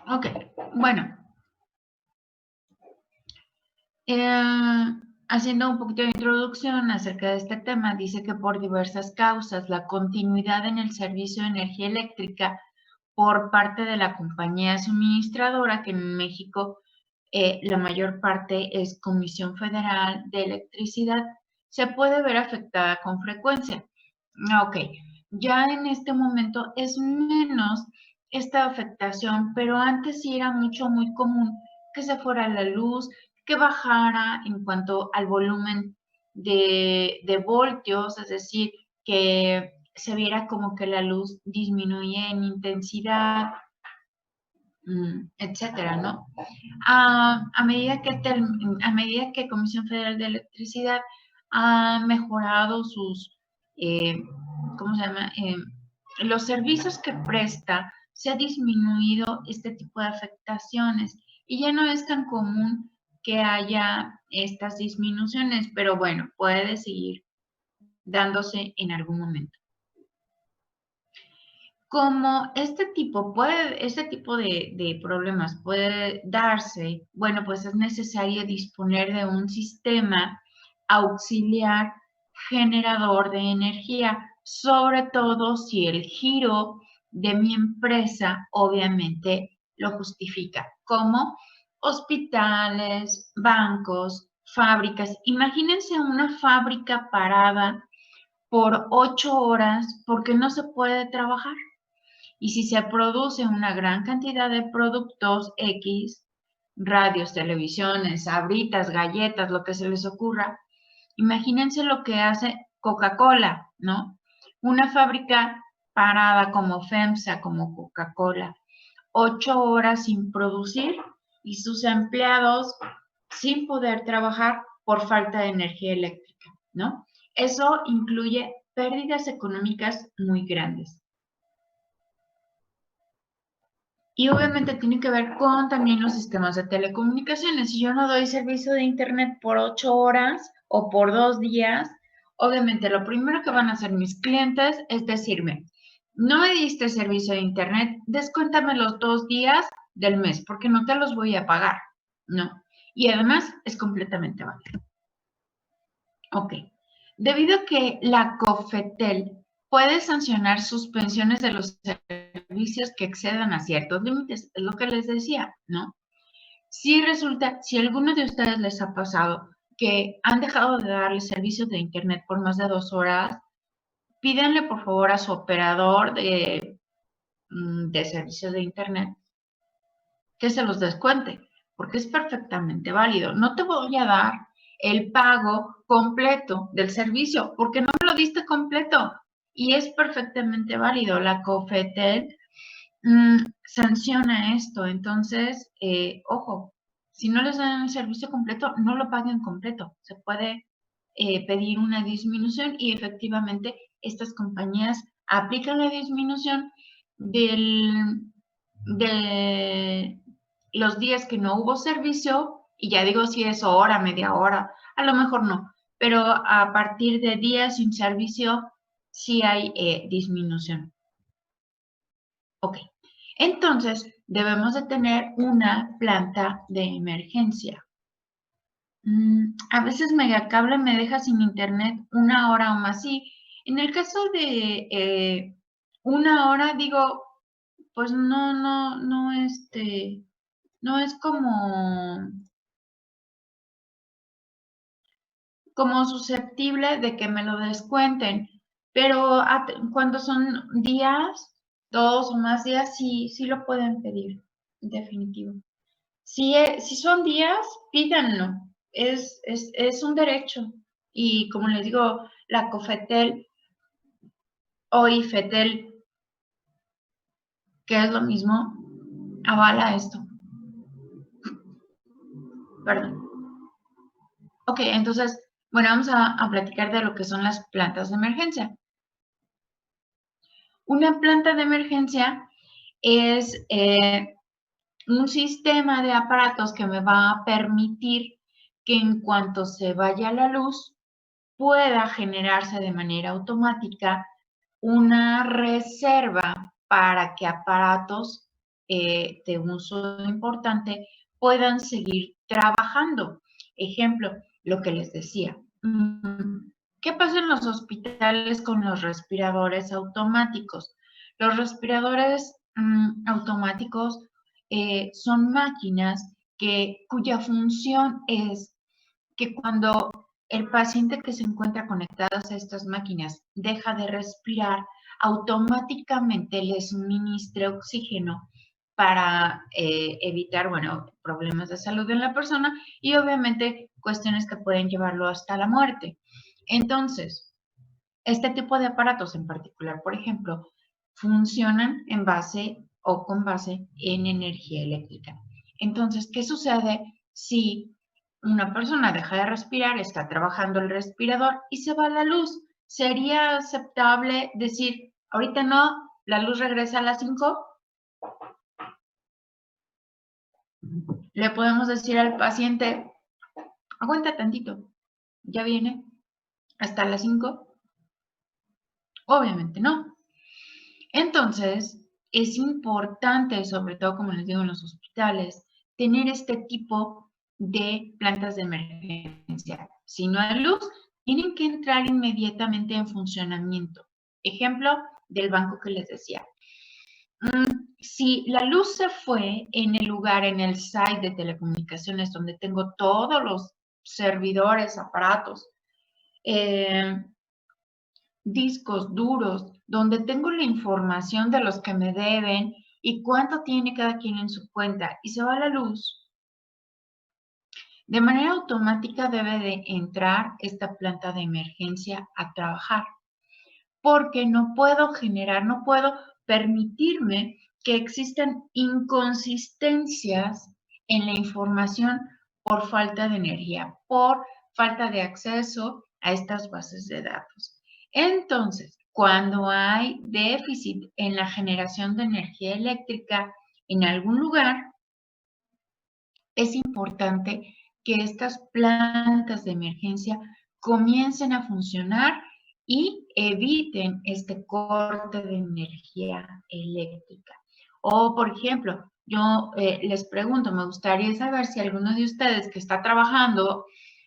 Ok, bueno, haciendo un poquito de introducción acerca de este tema, dice que por diversas causas la continuidad en el servicio de energía eléctrica por parte de la compañía suministradora, que en México la mayor parte es Comisión Federal de Electricidad, se puede ver afectada con frecuencia. Ok, ya en este momento es menos esta afectación, pero antes sí era muy común que se fuera la luz, que bajara en cuanto al volumen de voltios, es decir, que se viera como que la luz disminuye en intensidad, etcétera, ¿no? A medida que Comisión Federal de Electricidad ha mejorado sus, eh, ¿cómo se llama? Los servicios que presta, se ha disminuido este tipo de afectaciones y ya no es tan común que haya estas disminuciones, pero bueno, puede seguir dándose en algún momento. Como este tipo de problemas puede darse, bueno, pues es necesario disponer de un sistema auxiliar generador de energía, sobre todo si el giro de mi empresa obviamente lo justifica, como hospitales, bancos, fábricas. Imagínense una fábrica parada por 8 horas porque no se puede trabajar. Y si se produce una gran cantidad de productos X, radios, televisiones, sabritas, galletas, lo que se les ocurra, imagínense lo que hace Coca-Cola, ¿no? Una fábrica parada como FEMSA, como Coca-Cola, 8 horas sin producir y sus empleados sin poder trabajar por falta de energía eléctrica, ¿no? Eso incluye pérdidas económicas muy grandes. Y obviamente tiene que ver con también los sistemas de telecomunicaciones. Si yo no doy servicio de internet por 8 horas o por 2 días, obviamente lo primero que van a hacer mis clientes es decirme, no me diste servicio de internet, descuéntame los 2 días del mes porque no te los voy a pagar, ¿no? Y además es completamente válido. Ok. Debido a que la COFETEL puede sancionar suspensiones de los servicios que excedan a ciertos límites, es lo que les decía, ¿no? Si alguno de ustedes les ha pasado que han dejado de darle servicio de internet por más de 2 horas, pídanle por favor a su operador de servicios de internet que se los descuente, porque es perfectamente válido. No te voy a dar el pago completo del servicio, porque no me lo diste completo. Y es perfectamente válido. La COFETEL sanciona esto. Entonces, ojo, si no les dan el servicio completo, no lo paguen completo. Se puede pedir una disminución y efectivamente estas compañías aplican la disminución de los días que no hubo servicio, y ya digo si es hora, media hora, a lo mejor no, pero a partir de días sin servicio sí hay disminución. Ok, entonces debemos de tener una planta de emergencia. A veces Megacable me deja sin internet 1 hora o más. Sí, en el caso de 1 hora, digo, pues no es como susceptible de que me lo descuenten, pero cuando son días, 2 o más días, sí lo pueden pedir, definitivo. Si son días, pídanlo, es un derecho. Y como les digo, la COFETEL o IFETEL, que es lo mismo, avala esto. Perdón. Ok, entonces, bueno, vamos a platicar de lo que son las plantas de emergencia. Una planta de emergencia es un sistema de aparatos que me va a permitir que en cuanto se vaya la luz pueda generarse de manera automática una reserva para que aparatos de uso importante puedan seguir trabajando. Ejemplo, lo que les decía. ¿Qué pasa en los hospitales con los respiradores automáticos? Los respiradores automáticos son máquinas cuya función es que cuando el paciente que se encuentra conectado a estas máquinas deja de respirar, automáticamente le suministra oxígeno para evitar, bueno, problemas de salud en la persona y obviamente cuestiones que pueden llevarlo hasta la muerte. Entonces, este tipo de aparatos en particular, por ejemplo, funcionan en base o con base en energía eléctrica. Entonces, ¿qué sucede si una persona deja de respirar, está trabajando el respirador y se va la luz? ¿Sería aceptable decir, ahorita no, la luz regresa a las 5? Le podemos decir al paciente, aguanta tantito, ya viene, hasta las 5. Obviamente no. Entonces, es importante, sobre todo como les digo en los hospitales, tener este tipo de plantas de emergencia. Si no hay luz, tienen que entrar inmediatamente en funcionamiento. Ejemplo del banco que les decía. Si la luz se fue en el lugar, en el site de telecomunicaciones donde tengo todos los servidores, aparatos, discos duros, donde tengo la información de los que me deben y cuánto tiene cada quien en su cuenta y se va la luz, de manera automática debe de entrar esta planta de emergencia a trabajar, porque no puedo generar, no puedo permitirme que existan inconsistencias en la información por falta de energía, por falta de acceso a estas bases de datos. Entonces, cuando hay déficit en la generación de energía eléctrica en algún lugar, es importante que estas plantas de emergencia comiencen a funcionar y eviten este corte de energía eléctrica. O, por ejemplo, yo les pregunto, me gustaría saber si alguno de ustedes que está trabajando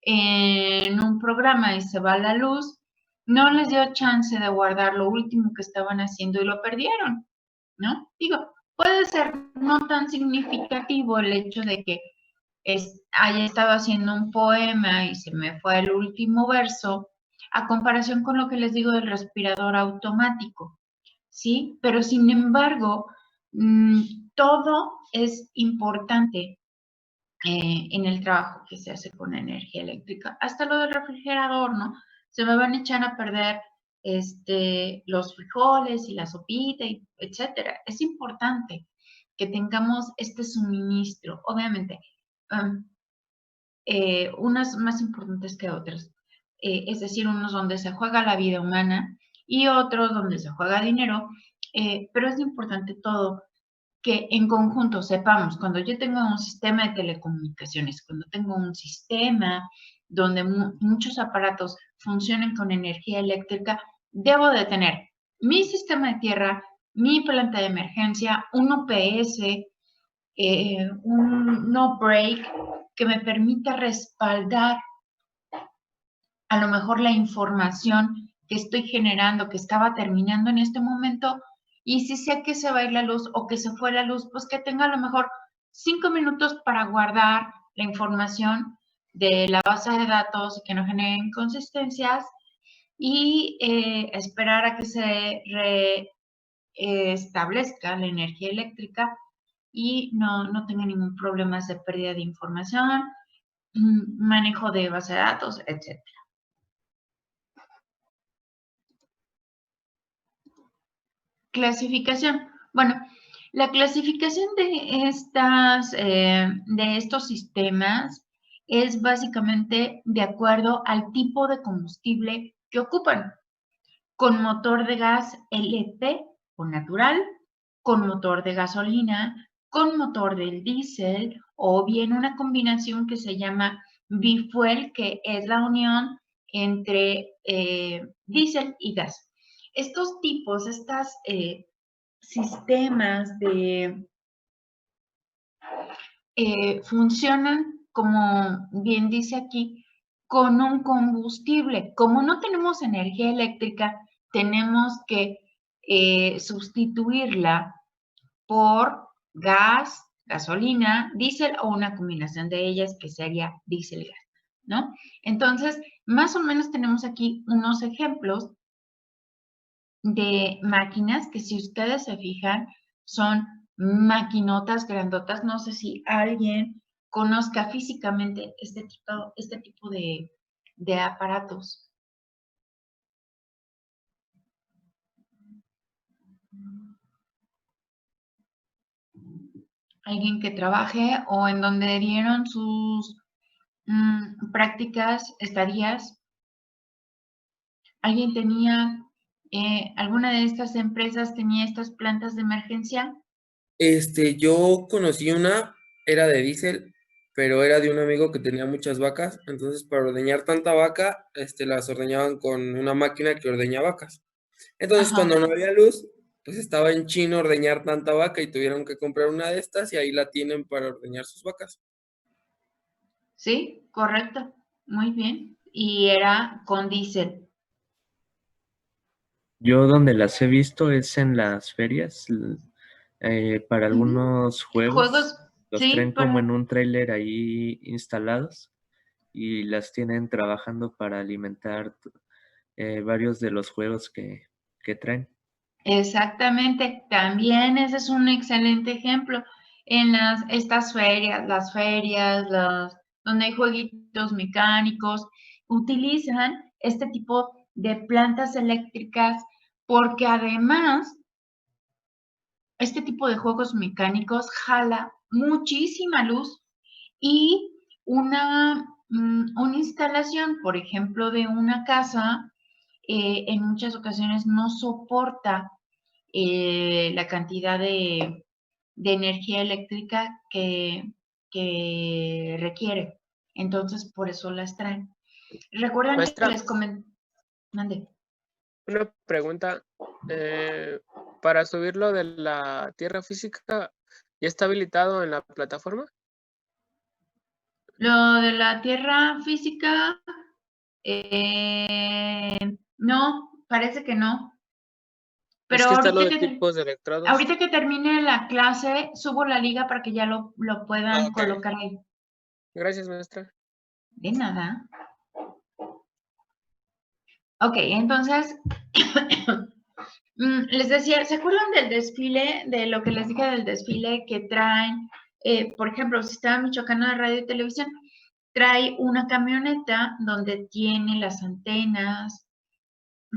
en un programa y se va la luz, no les dio chance de guardar lo último que estaban haciendo y lo perdieron, ¿no? Digo, puede ser no tan significativo el hecho de que haya estado haciendo un poema y se me fue el último verso, a comparación con lo que les digo del respirador automático, ¿sí? Pero sin embargo, todo es importante en el trabajo que se hace con energía eléctrica. Hasta lo del refrigerador, ¿no? Se me van a echar a perder los frijoles y la sopita, etcétera. Es importante que tengamos este suministro. Obviamente, unas más importantes que otras. Es decir, unos donde se juega la vida humana y otros donde se juega dinero, pero es importante todo que en conjunto sepamos, cuando yo tengo un sistema de telecomunicaciones, cuando tengo un sistema donde muchos aparatos funcionen con energía eléctrica, debo de tener mi sistema de tierra, mi planta de emergencia, un UPS, un no break que me permita respaldar a lo mejor la información que estoy generando, que estaba terminando en este momento, y si sé que se va a ir la luz o que se fue la luz, pues que tenga a lo mejor 5 minutos para guardar la información de la base de datos y que no genere inconsistencias y esperar a que se establezca la energía eléctrica y no tenga ningún problema de pérdida de información, manejo de base de datos, etc. Clasificación. Bueno, la clasificación de estos sistemas es básicamente de acuerdo al tipo de combustible que ocupan, con motor de gas LP o natural, con motor de gasolina, con motor del diésel o bien una combinación que se llama bifuel, que es la unión entre diésel y gas. Estos tipos, estos sistemas funcionan, como bien dice aquí, con un combustible. Como no tenemos energía eléctrica, tenemos que sustituirla por gas, gasolina, diésel o una combinación de ellas que sería diésel-gas, ¿no? Entonces, más o menos tenemos aquí unos ejemplos de máquinas que, si ustedes se fijan, son maquinotas grandotas. No sé si alguien conozca físicamente este tipo de aparatos. Alguien que trabaje o en donde dieron sus prácticas, estadías. ¿Alguien tenía, alguna de estas empresas tenía estas plantas de emergencia? Yo conocí una, era de diésel, pero era de un amigo que tenía muchas vacas, entonces para ordeñar tanta vaca, las ordeñaban con una máquina que ordeña vacas. Entonces Ajá, cuando no había luz, pues estaba en chino ordeñar tanta vaca y tuvieron que comprar una de estas y ahí la tienen para ordeñar sus vacas. sí, correcto, muy bien. Y era con diésel. Yo donde las he visto es en las ferias, para Ujú. algunos juegos, Juegos, los traen sí, como en un tráiler ahí instalados y las tienen trabajando para alimentar varios de los juegos que traen. exactamente. También ese es un excelente ejemplo. En estas ferias, donde hay jueguitos mecánicos, utilizan este tipo de plantas eléctricas porque además este tipo de juegos mecánicos jala muchísima luz y una instalación, por ejemplo, de una casa, en muchas ocasiones no soporta la cantidad de energía eléctrica que requiere. Entonces, por eso las traen. ¿Recuerdan que Maestra, les comenté? Mande. una pregunta. eh, para subirlo de la tierra física, ¿ya está habilitado en la plataforma? Lo de la tierra física, no, parece que no. Pero Es que está lo de tipos de electrodos. ahorita que termine la clase, subo la liga para que ya lo Ah, puedan ok. colocar ahí. Gracias, maestra. De nada. Ok, entonces, les decía, ¿se acuerdan del desfile, de lo que les dije del desfile que traen? Por ejemplo, Sistema Michoacano de Radio y Televisión trae una camioneta donde tiene las antenas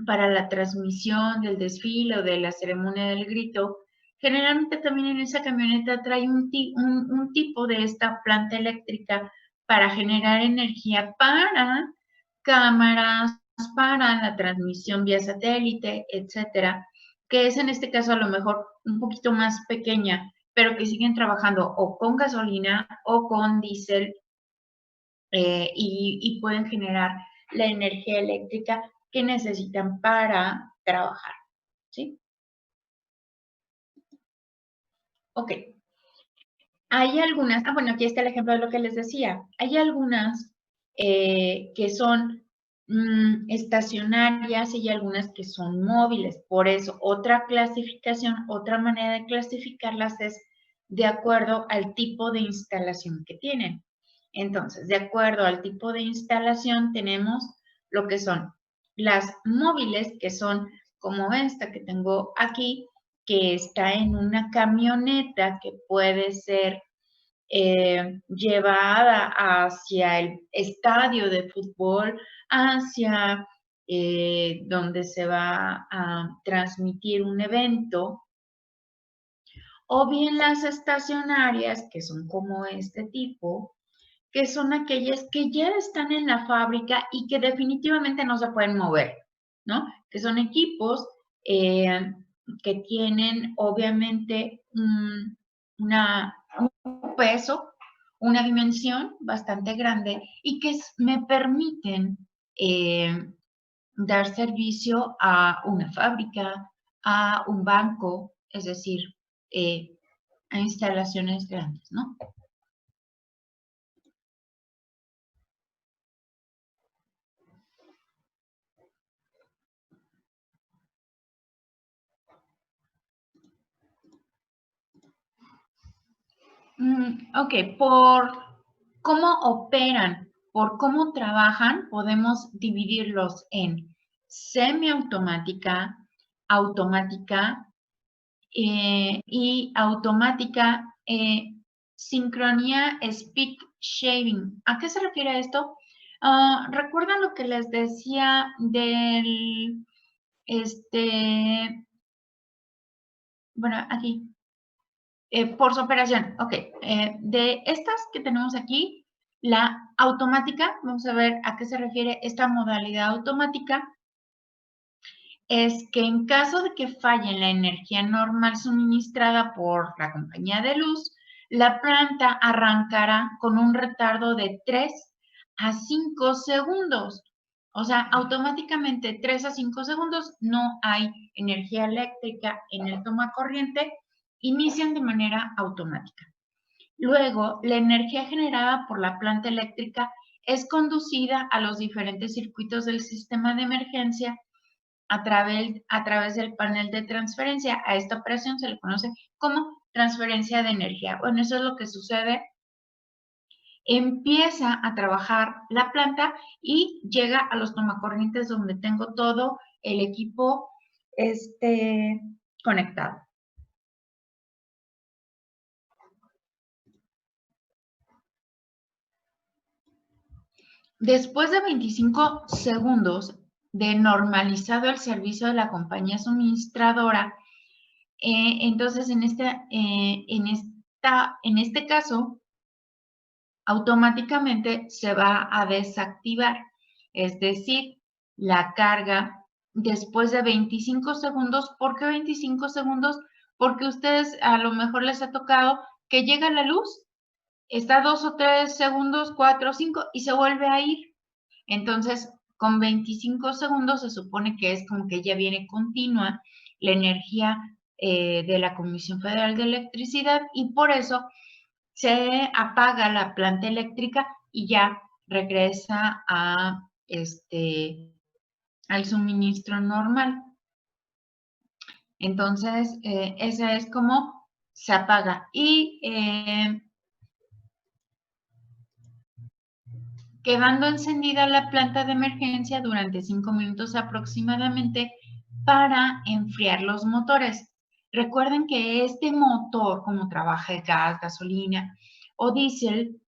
para la transmisión del desfile o de la ceremonia del grito. Generalmente también en esa camioneta trae un tipo de esta planta eléctrica para generar energía para cámaras, para la transmisión vía satélite, etcétera, que es en este caso a lo mejor un poquito más pequeña, pero que siguen trabajando o con gasolina o con diésel, y pueden generar la energía eléctrica que necesitan para trabajar, ¿sí? Ok. Hay algunas, bueno, aquí está el ejemplo de lo que les decía. Hay algunas que son estacionarias y hay algunas que son móviles. Por eso, otra clasificación, otra manera de clasificarlas es de acuerdo al tipo de instalación que tienen. Entonces, de acuerdo al tipo de instalación, tenemos lo que son las móviles, que son como esta que tengo aquí, que está en una camioneta que puede ser llevada hacia el estadio de fútbol, hacia donde se va a transmitir un evento, o bien las estacionarias, que son como este tipo, que son aquellas que ya están en la fábrica y que definitivamente no se pueden mover, ¿no? Que son equipos eh, que tienen obviamente un peso, una dimensión bastante grande y que me permiten dar servicio a una fábrica, a un banco, es decir, a instalaciones grandes, ¿no? Ok, por cómo operan, por cómo trabajan, podemos dividirlos en semiautomática, automática y automática sincronía speed shaving. ¿A qué se refiere esto? ¿Recuerdan lo que les decía del, bueno, aquí, por su operación? Ok, de estas que tenemos aquí, la automática, vamos a ver a qué se refiere esta modalidad automática. Es que en caso de que falle la energía normal suministrada por la compañía de luz, la planta arrancará con un retardo de 3 a 5 segundos. O sea, automáticamente 3 a 5 segundos no hay energía eléctrica en el tomacorriente, inician de manera automática. Luego, la energía generada por la planta eléctrica es conducida a los diferentes circuitos del sistema de emergencia a través del panel de transferencia. A esta operación se le conoce como transferencia de energía. Bueno, eso es lo que sucede. Empieza a trabajar la planta y llega a los tomacorrientes donde tengo todo el equipo conectado. Después de 25 segundos de normalizado el servicio de la compañía suministradora, entonces en este caso, automáticamente se va a desactivar, es decir, la carga después de 25 segundos. ¿Por qué 25 segundos? Porque ustedes a lo mejor les ha tocado que llega la luz, está 2 o 3 segundos, 4 o 5 y se vuelve a ir. Entonces, con 25 segundos se supone que es como que ya viene continua la energía de la Comisión Federal de Electricidad y por eso se apaga la planta eléctrica y ya regresa al suministro normal. Entonces, esa es como se apaga. Y quedando encendida la planta de emergencia durante 5 minutos aproximadamente para enfriar los motores. Recuerden que este motor, como trabaja el gas, gasolina o diésel,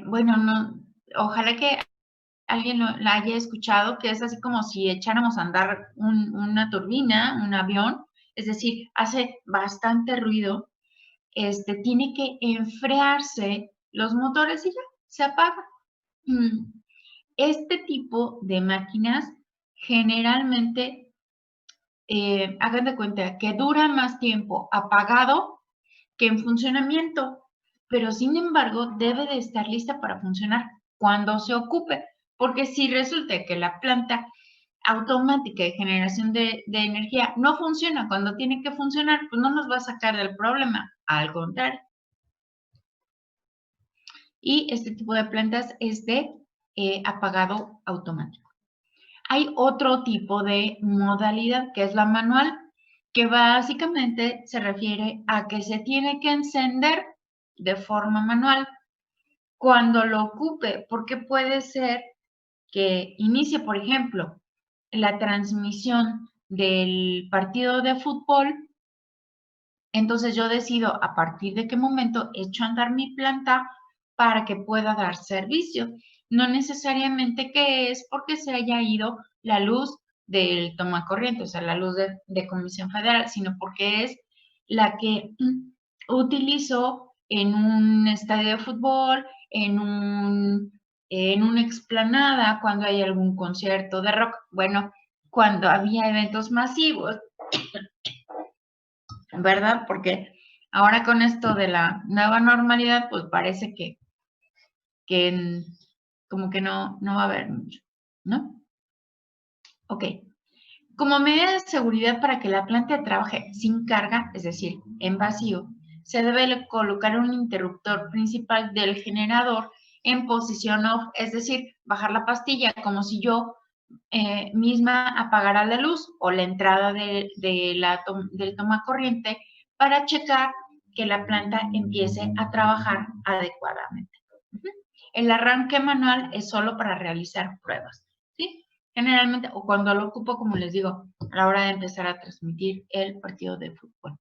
bueno, no, ojalá que alguien la haya escuchado, que es así como si echáramos a andar una turbina, un avión, es decir, hace bastante ruido, tiene que enfriarse los motores y ya, se apaga. Este tipo de máquinas generalmente, hagan de cuenta que dura más tiempo apagado que en funcionamiento, pero sin embargo debe de estar lista para funcionar cuando se ocupe, porque si resulta que la planta automática de generación de energía no funciona cuando tiene que funcionar, pues no nos va a sacar del problema, al contrario. Y este tipo de plantas es de apagado automático. Hay otro tipo de modalidad que es la manual, que básicamente se refiere a que se tiene que encender de forma manual cuando lo ocupe, porque puede ser que inicie, por ejemplo, la transmisión del partido de fútbol. Entonces yo decido a partir de qué momento echo a andar mi planta para que pueda dar servicio. No necesariamente que es porque se haya ido la luz del tomacorriente, o sea, la luz de Comisión Federal, sino porque es la que utilizo en un estadio de fútbol, en una explanada, cuando hay algún concierto de rock. Bueno, cuando había eventos masivos, ¿verdad? Porque ahora con esto de la nueva normalidad, pues parece que como que no va a haber mucho, ¿no? Ok. Como medida de seguridad para que la planta trabaje sin carga, es decir, en vacío, se debe colocar un interruptor principal del generador en posición off, es decir, bajar la pastilla como si yo misma apagara la luz o la entrada del toma corriente para checar que la planta empiece a trabajar adecuadamente. El arranque manual es solo para realizar pruebas, ¿sí? Generalmente, o cuando lo ocupo, como les digo, a la hora de empezar a transmitir el partido de fútbol.